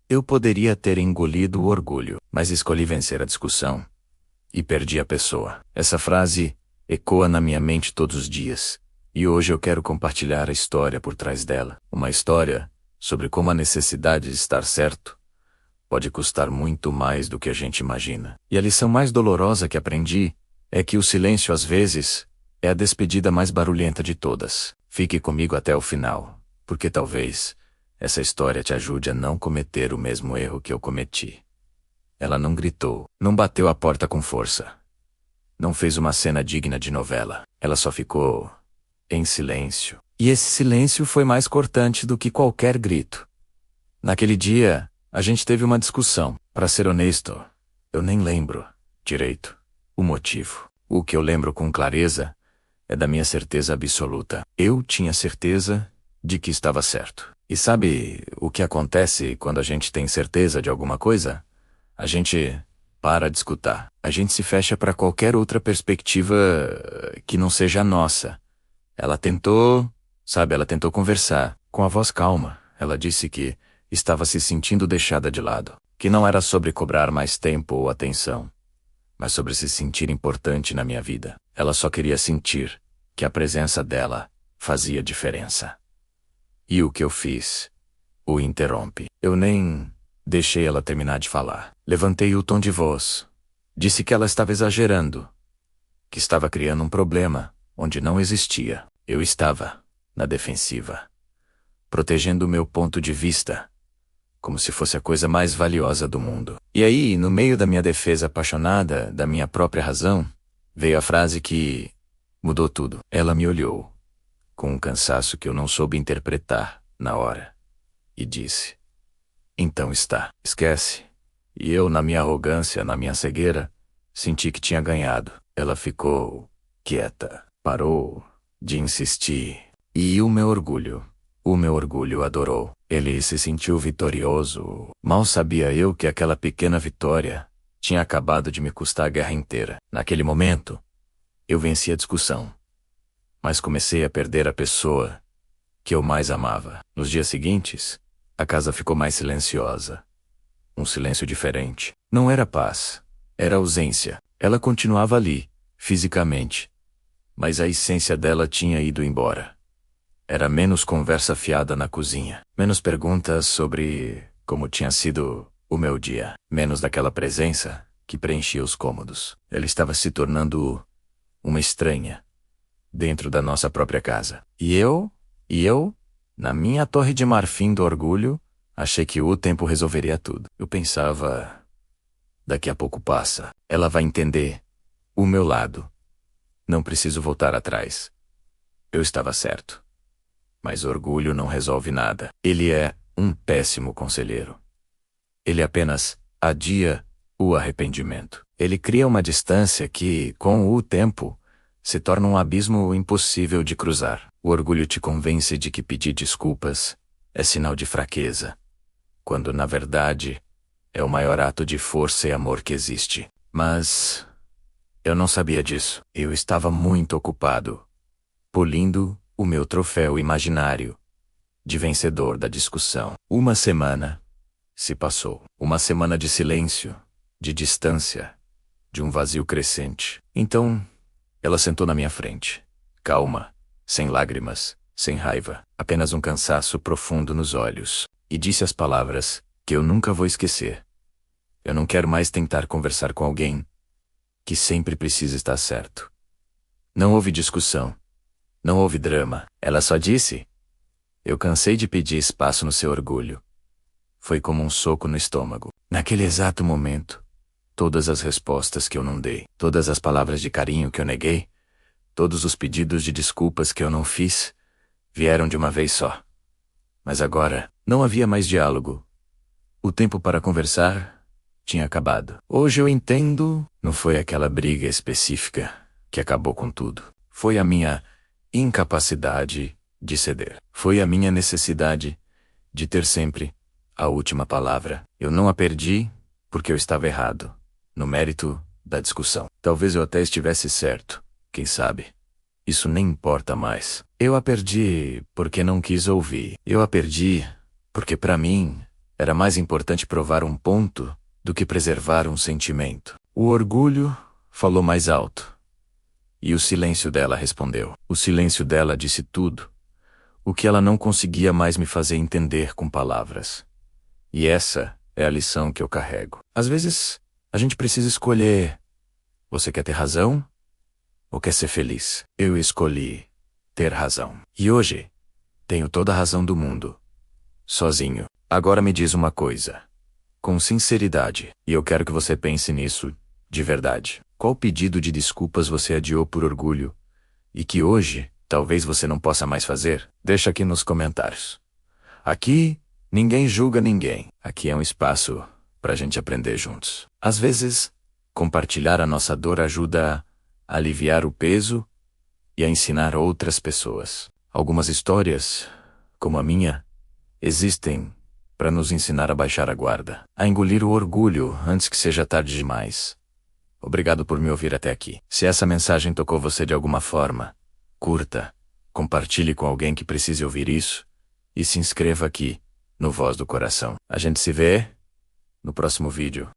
Eu poderia ter engolido o orgulho, mas escolhi vencer a discussão. E perdi a pessoa. Essa frase ecoa na minha mente todos os dias. E hoje eu quero compartilhar a história por trás dela. Uma história sobre como a necessidade de estar certo pode custar muito mais do que a gente imagina. E a lição mais dolorosa que aprendi é que o silêncio às vezes é a despedida mais barulhenta de todas. Fique comigo até o final, porque talvez essa história te ajude a não cometer o mesmo erro que eu cometi. Ela não gritou, não bateu a porta com força. Não fez uma cena digna de novela. Ela só ficou em silêncio. E esse silêncio foi mais cortante do que qualquer grito. Naquele dia, a gente teve uma discussão. Para ser honesto, eu nem lembro direito o motivo. O que eu lembro com clareza é da minha certeza absoluta. Eu tinha certeza de que estava certo. E sabe o que acontece quando a gente tem certeza de alguma coisa? A gente para de escutar. A gente se fecha para qualquer outra perspectiva que não seja a nossa. Ela tentou conversar, com a voz calma. Ela disse que estava se sentindo deixada de lado. Que não era sobre cobrar mais tempo ou atenção, mas sobre se sentir importante na minha vida. Ela só queria sentir que a presença dela fazia diferença. E o que eu fiz? O interrompe. Eu nem deixei ela terminar de falar. Levantei o tom de voz. Disse que ela estava exagerando, que estava criando um problema onde não existia. Eu estava na defensiva, protegendo o meu ponto de vista, como se fosse a coisa mais valiosa do mundo. E aí, no meio da minha defesa apaixonada da minha própria razão, veio a frase que mudou tudo. Ela me olhou, com um cansaço que eu não soube interpretar na hora, e disse: "Então está, esquece." E eu, na minha arrogância, na minha cegueira, senti que tinha ganhado. Ela ficou quieta, parou de insistir. E o meu orgulho adorou. Ele se sentiu vitorioso. Mal sabia eu que aquela pequena vitória tinha acabado de me custar a guerra inteira. Naquele momento, eu venci a discussão, mas comecei a perder a pessoa que eu mais amava. Nos dias seguintes, a casa ficou mais silenciosa. Um silêncio diferente. Não era paz, era ausência. Ela continuava ali, fisicamente, mas a essência dela tinha ido embora. Era menos conversa fiada na cozinha, menos perguntas sobre como tinha sido o meu dia, menos daquela presença que preenchia os cômodos. Ela estava se tornando uma estranha dentro da nossa própria casa. E eu, na minha torre de marfim do orgulho, achei que o tempo resolveria tudo. Eu pensava, daqui a pouco passa. Ela vai entender o meu lado. Não preciso voltar atrás. Eu estava certo. Mas orgulho não resolve nada. Ele é um péssimo conselheiro. Ele apenas adia o arrependimento. Ele cria uma distância que, com o tempo, se torna um abismo impossível de cruzar. O orgulho te convence de que pedir desculpas é sinal de fraqueza, quando na verdade é o maior ato de força e amor que existe. Mas eu não sabia disso. Eu estava muito ocupado, polindo o meu troféu imaginário de vencedor da discussão. Uma semana se passou. Uma semana de silêncio, de distância, de um vazio crescente. Então, ela sentou na minha frente, calma, sem lágrimas, sem raiva, apenas um cansaço profundo nos olhos, e disse as palavras que eu nunca vou esquecer. Eu não quero mais tentar conversar com alguém que sempre precisa estar certo. Não houve discussão. Não houve drama. Ela só disse: "Eu cansei de pedir espaço no seu orgulho." Foi como um soco no estômago. Naquele exato momento, todas as respostas que eu não dei, todas as palavras de carinho que eu neguei, todos os pedidos de desculpas que eu não fiz, vieram de uma vez só. Mas agora, não havia mais diálogo. O tempo para conversar tinha acabado. Hoje eu entendo, não foi aquela briga específica que acabou com tudo. Foi a minha incapacidade de ceder. Foi a minha necessidade de ter sempre a última palavra. Eu não a perdi porque eu estava errado no mérito da discussão. Talvez eu até estivesse certo, quem sabe. Isso nem importa mais. Eu a perdi porque não quis ouvir. Eu a perdi porque, para mim, Era mais importante provar um ponto do que preservar um sentimento. O orgulho falou mais alto. E o silêncio dela respondeu. O silêncio dela disse tudo, o que ela não conseguia mais me fazer entender com palavras. E essa é a lição que eu carrego. Às vezes, a gente precisa escolher: você quer ter razão ou quer ser feliz? Eu escolhi ter razão. E hoje, tenho toda a razão do mundo. Sozinho. Agora me diz uma coisa. Com sinceridade. E eu quero que você pense nisso, de verdade. Qual pedido de desculpas você adiou por orgulho e que hoje, talvez você não possa mais fazer? Deixa aqui nos comentários. Aqui, ninguém julga ninguém. Aqui é um espaço pra gente aprender juntos. Às vezes, compartilhar a nossa dor ajuda a aliviar o peso e a ensinar outras pessoas. Algumas histórias, como a minha, existem para nos ensinar a baixar a guarda, a engolir o orgulho antes que seja tarde demais. Obrigado por me ouvir até aqui. Se essa mensagem tocou você de alguma forma, curta, compartilhe com alguém que precise ouvir isso e se inscreva aqui no Voz do Coração. A gente se vê no próximo vídeo.